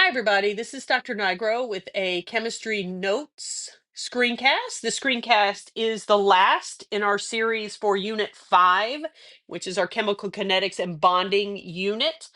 Hi, everybody. This is Dr. Nigro with a chemistry notes screencast. The screencast is the last in our series for Unit 5, which is our chemical kinetics and bonding unit.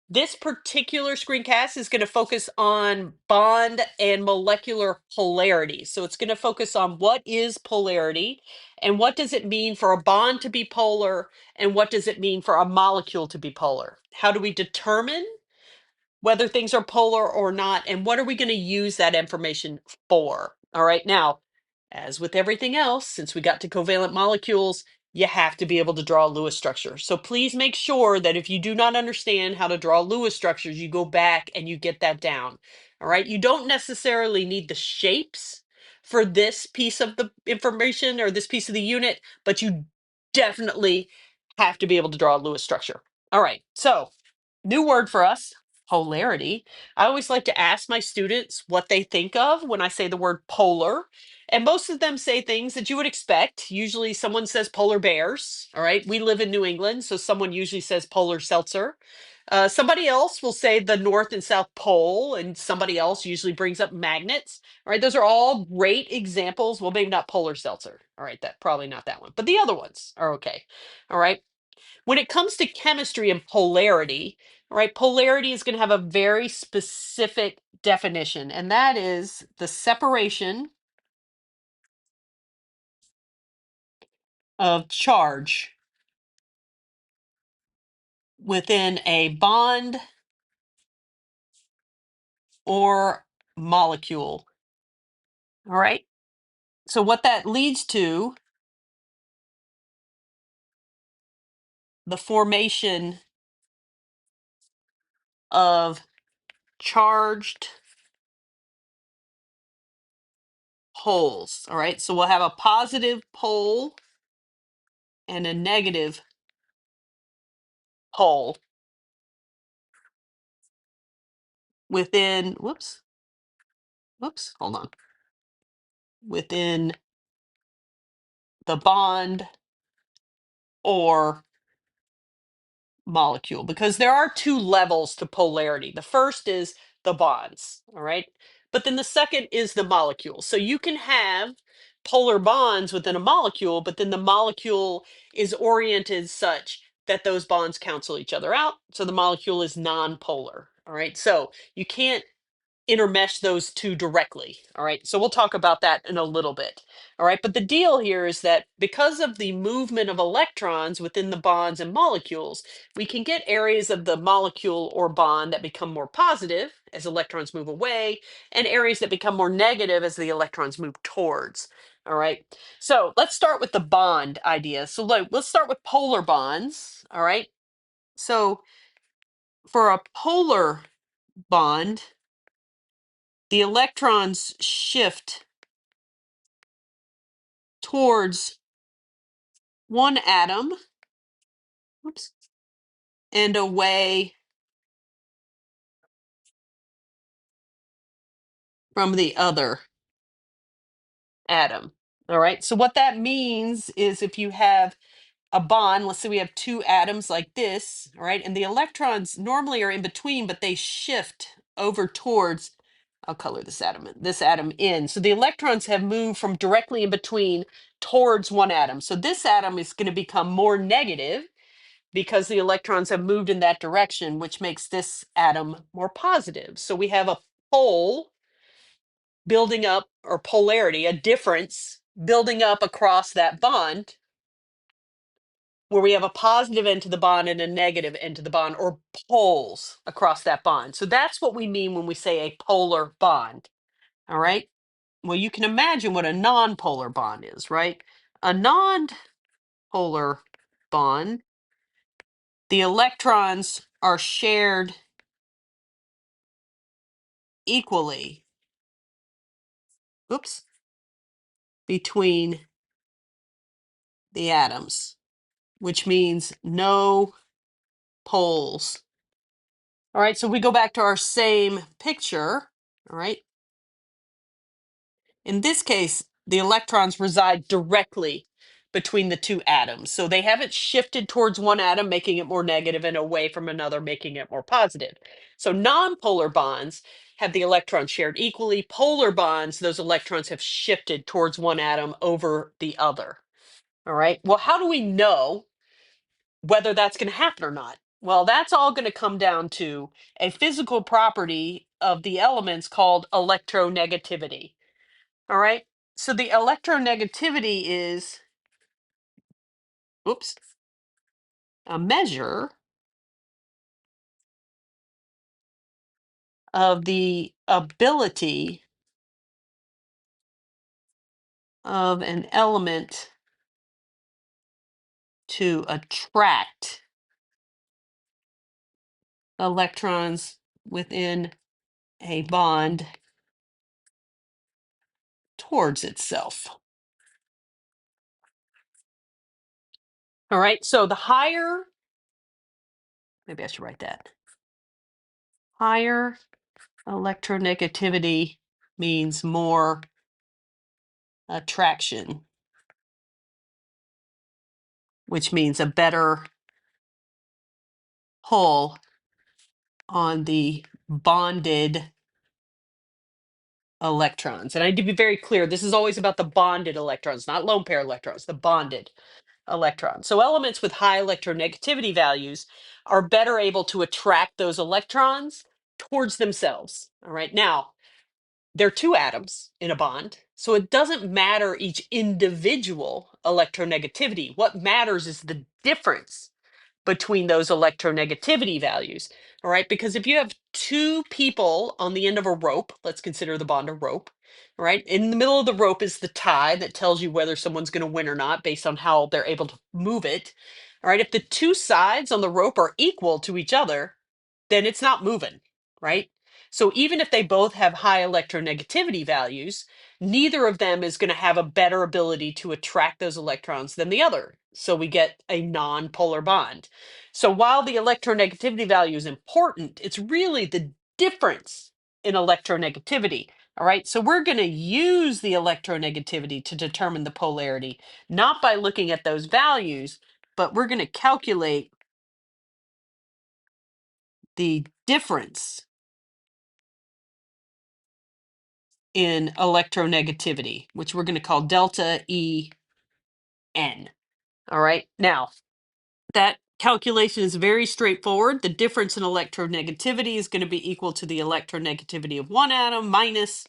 This particular screencast is going to focus on bond and molecular polarity. So it's going to focus on what is polarity and what does it mean for a bond to be polar and what does it mean for a molecule to be polar. How do we determine whether things are polar or not, and what are we going to use that information for? All right, now, as with everything else, since we got to covalent molecules, you have to be able to draw a Lewis structure. So please make sure that if you do not understand how to draw Lewis structures, you go back and you get that down. All right, you don't necessarily need the shapes for this piece of the information or this piece of the unit, but you definitely have to be able to draw a Lewis structure. All right, so new word for us, polarity. I always like to ask my students what they think of when I say the word polar. And most of them say things that you would expect. Usually someone says polar bears. All right. We live in New England, so someone usually says polar seltzer. Somebody else will say the North and South Pole, and somebody else usually brings up magnets. All right. Those are all great examples. Well, maybe not polar seltzer. All right. That probably not that one, but the other ones are okay. All right. When it comes to chemistry and polarity, right, polarity is going to have a very specific definition, and that is the separation of charge within a bond or molecule. All right. So, what that leads to, the formation of charged poles. All right. So, we'll have a positive pole and a negative pole within, hold on, within the bond or molecule, because there are two levels to polarity. The first is the bonds, all right? But then the second is the molecule. So you can have polar bonds within a molecule, but then the molecule is oriented such that those bonds cancel each other out. So the molecule is non-polar, all right? So you can't intermesh those two directly. All right. So we'll talk about that in a little bit. All right. But the deal here is that because of the movement of electrons within the bonds and molecules, we can get areas of the molecule or bond that become more positive as electrons move away, and areas that become more negative as the electrons move towards. All right. So let's start with the bond idea. So let's start with polar bonds. All right. So for a polar bond, the electrons shift towards one atom, whoops, and away from the other atom. All right. So what that means is if you have a bond, let's say we have two atoms like this, all right, and the electrons normally are in between, but they shift over towards, I'll color this atom in. So the electrons have moved from directly in between towards one atom. So this atom is going to become more negative because the electrons have moved in that direction, which makes this atom more positive. So we have a pole building up, or polarity, a difference building up across that bond, where we have a positive end to the bond and a negative end to the bond, or poles across that bond. So that's what we mean when we say a polar bond. All right. Well, you can imagine what a non-polar bond is, right? A non-polar bond, the electrons are shared equally, oops, between the atoms, which means no poles. All right, so we go back to our same picture. All right. In this case, the electrons reside directly between the two atoms. So they haven't shifted towards one atom, making it more negative, and away from another, making it more positive. So nonpolar bonds have the electrons shared equally. Polar bonds, those electrons have shifted towards one atom over the other. All right. Well, how do we know whether that's going to happen or not? Well, that's all going to come down to a physical property of the elements called electronegativity. All right. So the electronegativity is, oops, a measure of the ability of an element to attract electrons within a bond towards itself. All right, so the higher, maybe I should write that. Higher electronegativity means more attraction, which means a better pull on the bonded electrons. And I need to be very clear, this is always about the bonded electrons, not lone pair electrons, the bonded electrons. So elements with high electronegativity values are better able to attract those electrons towards themselves. All right. Now, there are two atoms in a bond, so it doesn't matter each individual electronegativity. What matters is the difference between those electronegativity values. All right. Because if you have two people on the end of a rope, let's consider the bond a rope. All right. In the middle of the rope is the tie that tells you whether someone's going to win or not based on how they're able to move it. All right. If the two sides on the rope are equal to each other, then it's not moving. Right. So even if they both have high electronegativity values, neither of them is going to have a better ability to attract those electrons than the other. So we get a non-polar bond. So while the electronegativity value is important, it's really the difference in electronegativity. All right. So we're going to use the electronegativity to determine the polarity, not by looking at those values, but we're going to calculate the difference in electronegativity, which we're going to call delta E n. All right. Now, that calculation is very straightforward. The difference in electronegativity is going to be equal to the electronegativity of one atom minus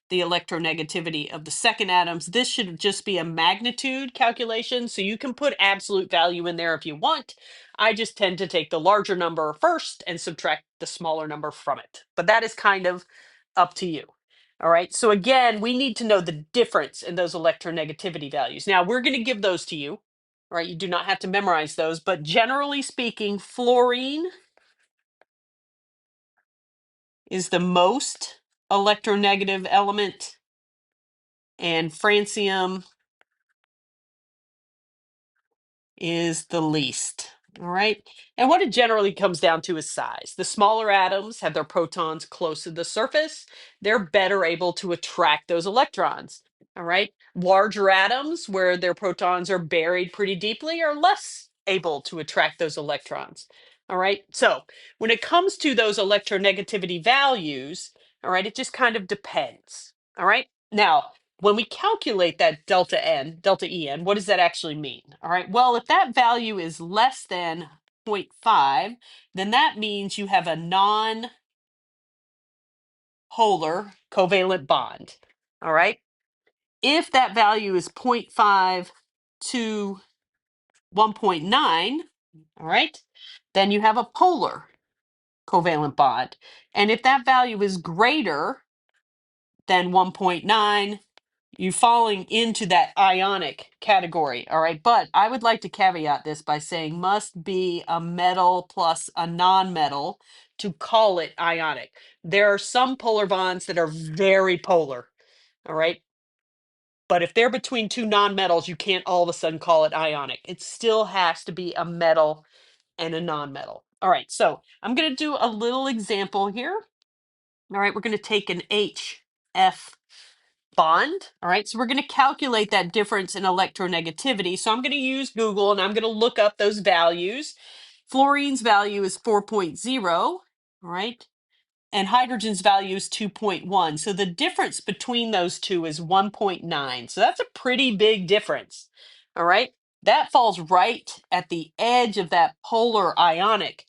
the electronegativity of the second atoms. This should just be a magnitude calculation, so you can put absolute value in there if you want. I just tend to take the larger number first and subtract the smaller number from it. But that is kind of up to you. All right, so again, we need to know the difference in those electronegativity values. Now, we're going to give those to you. All right, you do not have to memorize those, but generally speaking, fluorine is the most electronegative element, and francium is the least. All right. And what it generally comes down to is size. The smaller atoms have their protons close to the surface. They're better able to attract those electrons. All right. Larger atoms, where their protons are buried pretty deeply, are less able to attract those electrons. All right. So when it comes to those electronegativity values, all right, it just kind of depends. All right. Now, when we calculate that delta n, delta En, what does that actually mean? All right, well, if that value is less than 0.5, then that means you have a non-polar covalent bond. All right, if that value is 0.5 to 1.9, all right, then you have a polar covalent bond. And if that value is greater than 1.9, you falling into that ionic category. All right. But I would like to caveat this by saying must be a metal plus a non-metal to call it ionic. There are some polar bonds that are very polar. All right. But if they're between two non-metals, you can't all of a sudden call it ionic. It still has to be a metal and a non-metal. All right. So I'm going to do a little example here. All right. We're going to take an HF bond. All right, so we're going to calculate that difference in electronegativity. So I'm going to use Google and I'm going to look up those values. Fluorine's value is 4.0, all right, and hydrogen's value is 2.1. So the difference between those two is 1.9. So that's a pretty big difference. All right, that falls right at the edge of that polar ionic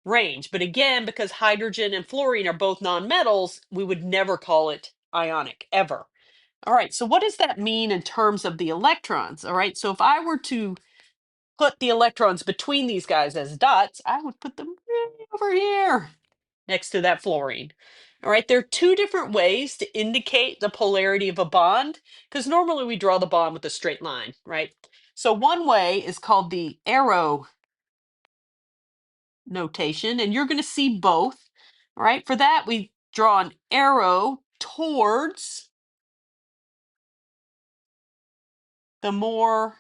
range. But again, because hydrogen and fluorine are both nonmetals, we would never call it ionic ever. All right, so what does that mean in terms of the electrons? All right, so if I were to put the electrons between these guys as dots, I would put them right over here next to that fluorine. All right, there are two different ways to indicate the polarity of a bond, because normally we draw the bond with a straight line, right? So one way is called the arrow notation, and you're going to see both. All right, for that, we draw an arrow towards the more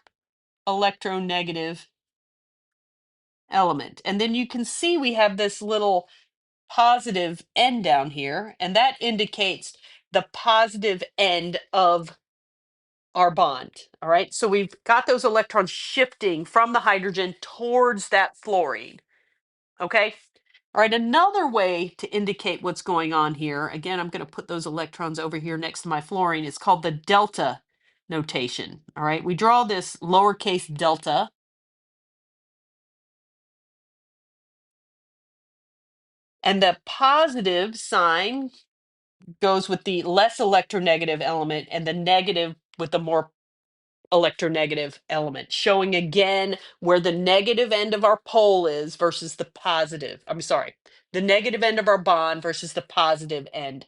electronegative element. And then you can see we have this little positive end down here, and that indicates the positive end of our bond. All right, so we've got those electrons shifting from the hydrogen towards that fluorine. Okay, all right, another way to indicate what's going on here, again, I'm going to put those electrons over here next to my fluorine, is called the delta notation. All right, we draw this lowercase delta. And the positive sign goes with the less electronegative element and the negative with the more electronegative element, showing again where the negative end of our pole is versus the positive. I'm sorry, the negative end of our bond versus the positive end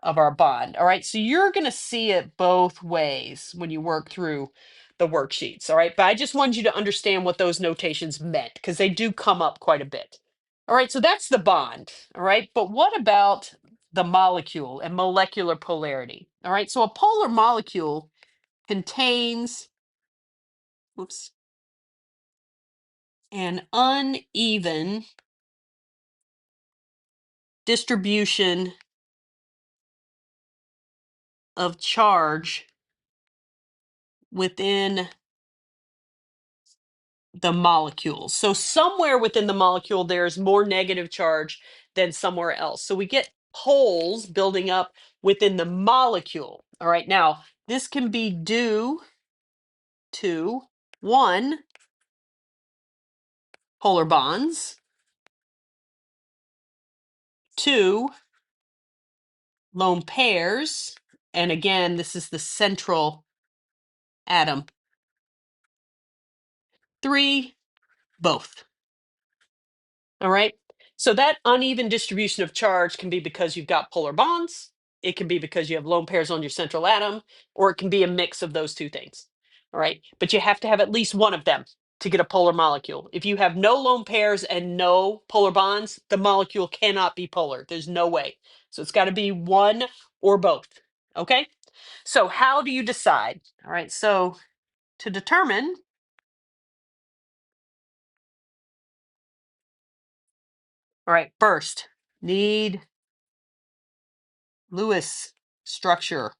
of our bond. All right, so you're going to see it both ways when you work through the worksheets. All right, but I just wanted you to understand what those notations meant because they do come up quite a bit. All right, so that's the bond. All right, but what about the molecule and molecular polarity? All right, so a polar molecule contains, whoops, an uneven distribution of charge within the molecules. So somewhere within the molecule, there's more negative charge than somewhere else. So we get poles building up within the molecule. All right, now this can be due to one, polar bonds, two, lone pairs, and again, this is the central atom, three, both. All right. So that uneven distribution of charge can be because you've got polar bonds. It can be because you have lone pairs on your central atom, or it can be a mix of those two things. All right. But you have to have at least one of them to get a polar molecule. If you have no lone pairs and no polar bonds, the molecule cannot be polar. There's no way. So it's got to be one or both. Okay. So how do you decide? All right. So to determine, all right, first, need Lewis structure.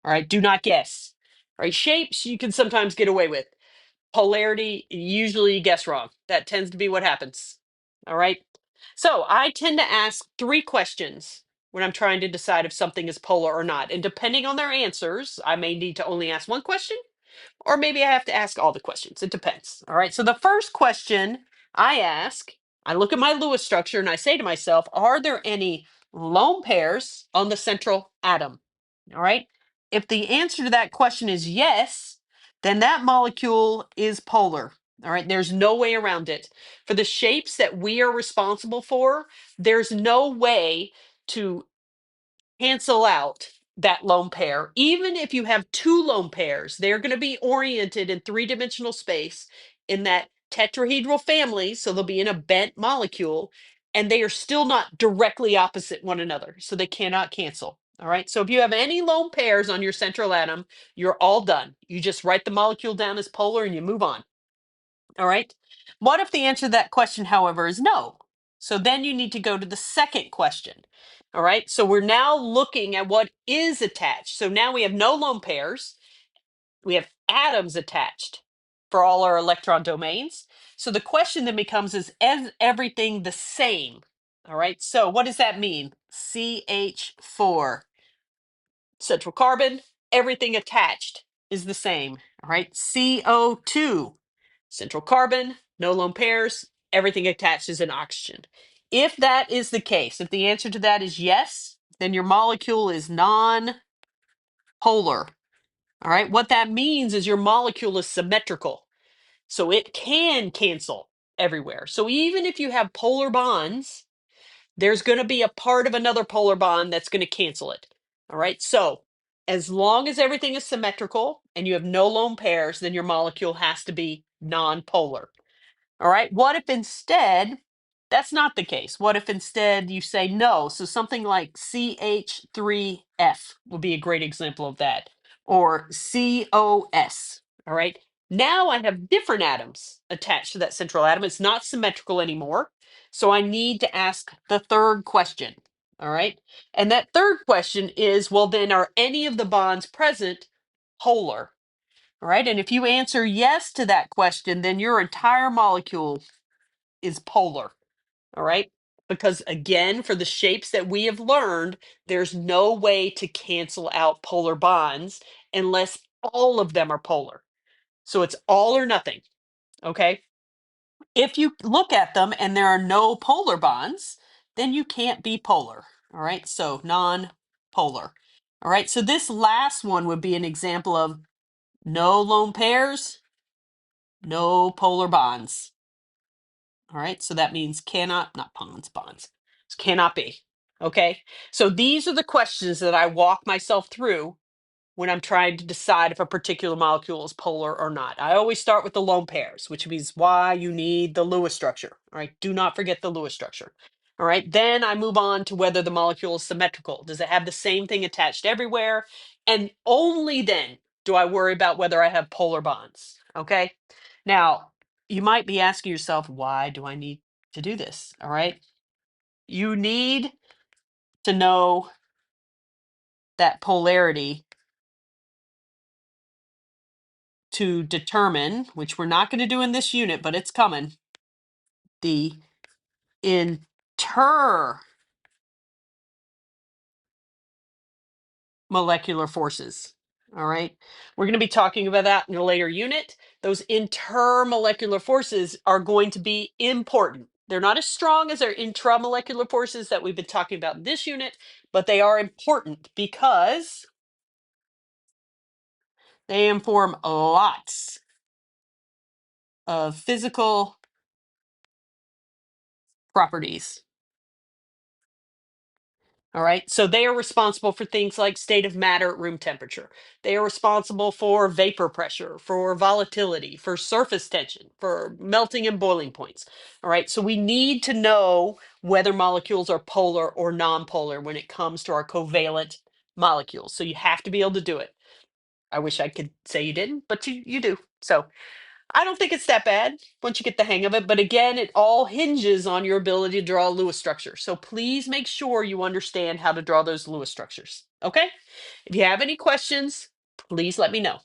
All right, do not guess. All right, shapes you can sometimes get away with. Polarity, usually you guess wrong. That tends to be what happens. All right. So I tend to ask three questions when I'm trying to decide if something is polar or not. And depending on their answers, I may need to only ask one question, or maybe I have to ask all the questions. It depends. All right. So the first question I ask, I look at my Lewis structure and I say to myself, are there any lone pairs on the central atom? All right. If the answer to that question is yes, then that molecule is polar. All right. There's no way around it. For the shapes that we are responsible for, there's no way to cancel out that lone pair. Even if you have two lone pairs, they're going to be oriented in three-dimensional space in that tetrahedral family. So they'll be in a bent molecule, and they are still not directly opposite one another. So they cannot cancel. All right. So if you have any lone pairs on your central atom, you're all done. You just write the molecule down as polar and you move on. All right. What if the answer to that question, however, is no? So then you need to go to the second question. All right. So we're now looking at what is attached. So now we have no lone pairs. We have atoms attached for all our electron domains. So the question then becomes, is everything the same? All right. So what does that mean? CH4, central carbon, everything attached is the same. All right. CO2, central carbon, no lone pairs, everything attached is an oxygen. If that is the case, if the answer to that is yes, then your molecule is non-polar. All right, what that means is your molecule is symmetrical. So it can cancel everywhere. So even if you have polar bonds, there's going to be a part of another polar bond that's going to cancel it. All right, so as long as everything is symmetrical and you have no lone pairs, then your molecule has to be non-polar. All right. What if instead that's not the case? What if instead you say no? So something like CH3F would be a great example of that, or COS. All right. Now I have different atoms attached to that central atom. It's not symmetrical anymore. So I need to ask the third question. All right. And that third question is, well, then are any of the bonds present polar? All right. And if you answer yes to that question, then your entire molecule is polar. All right. Because again, for the shapes that we have learned, there's no way to cancel out polar bonds unless all of them are polar. So it's all or nothing. Okay. If you look at them and there are no polar bonds, then you can't be polar. All right. So non-polar. All right. So this last one would be an example of no lone pairs, no polar bonds. All right, so that means cannot, not bonds. Cannot be. Okay, so these are the questions that I walk myself through when I'm trying to decide if a particular molecule is polar or not. I always start with the lone pairs, which means why you need the Lewis structure. All right, do not forget the Lewis structure. All right, then I move on to whether the molecule is symmetrical. Does it have the same thing attached everywhere? And only then do I worry about whether I have polar bonds. Okay, now you might be asking yourself, why do I need to do this? All right, you need to know that polarity to determine, which we're not going to do in this unit, but it's coming, the intermolecular forces. All right. We're going to be talking about that in a later unit. Those intermolecular forces are going to be important. They're not as strong as our intramolecular forces that we've been talking about in this unit, but they are important because they inform lots of physical properties. All right. So they are responsible for things like state of matter at room temperature. They are responsible for vapor pressure, for volatility, for surface tension, for melting and boiling points. All right. So we need to know whether molecules are polar or non-polar when it comes to our covalent molecules. So you have to be able to do it. I wish I could say you didn't, but you do. So I don't think it's that bad once you get the hang of it. But again, it all hinges on your ability to draw a Lewis structure. So please make sure you understand how to draw those Lewis structures. Okay? If you have any questions, please let me know.